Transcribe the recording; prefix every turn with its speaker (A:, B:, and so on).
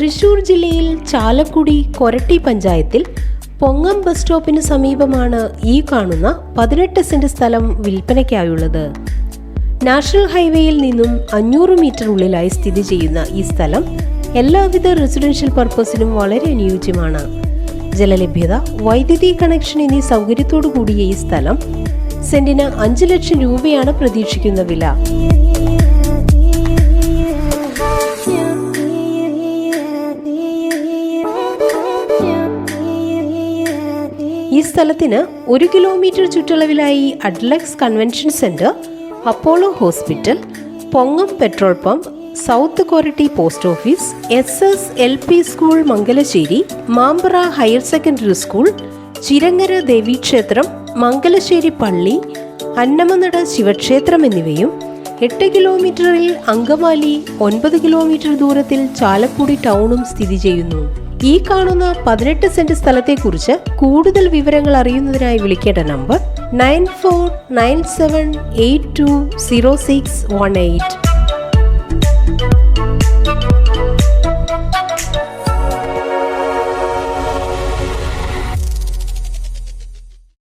A: തൃശൂർ ജില്ലയിൽ ചാലക്കുടി കൊരട്ടി പഞ്ചായത്തിൽ പൊങ്ങം ബസ് സ്റ്റോപ്പിന് സമീപമാണ് ഈ കാണുന്ന 18 സെന്റ് സ്ഥലം വിൽപ്പനയ്ക്കായുള്ളത്. നാഷണൽ ഹൈവേയിൽ നിന്നും 500 മീറ്റർ ഉള്ളിലായി സ്ഥിതി ചെയ്യുന്ന ഈ സ്ഥലം എല്ലാവിധ റെസിഡൻഷ്യൽ പർപ്പസിനും വളരെ അനുയോജ്യമാണ്. ജലലഭ്യത, വൈദ്യുതി കണക്ഷൻ എന്നീ സൗകര്യത്തോടു കൂടിയ ഈ സ്ഥലം സെന്റിന് 5 ലക്ഷം രൂപയാണ് പ്രതീക്ഷിക്കുന്ന വില. ഈ സ്ഥലത്തിന് 1 കിലോമീറ്റർ ചുറ്റളവിലായി Adlux convention centre, Apollo hospital, Pongam petrol pump, south Koratty post office, SSLP school Mangalassery, Mampra higher secondary school, Chirangara ദേവീക്ഷേത്രം, മംഗലശ്ശേരി പള്ളി, അന്നമനട ശിവക്ഷേത്രം എന്നിവയും 8 കിലോമീറ്ററിൽ അങ്കമാലി, 9 കിലോമീറ്റർ ദൂരത്തിൽ ചാലക്കുടി ടൗണും സ്ഥിതി ചെയ്യുന്നു. ഈ കാണുന്ന 18 സെന്റ് സ്ഥലത്തെക്കുറിച്ച് കൂടുതൽ വിവരങ്ങൾ അറിയുന്നതിനായി വിളിക്കേണ്ട നമ്പർ 9497820618.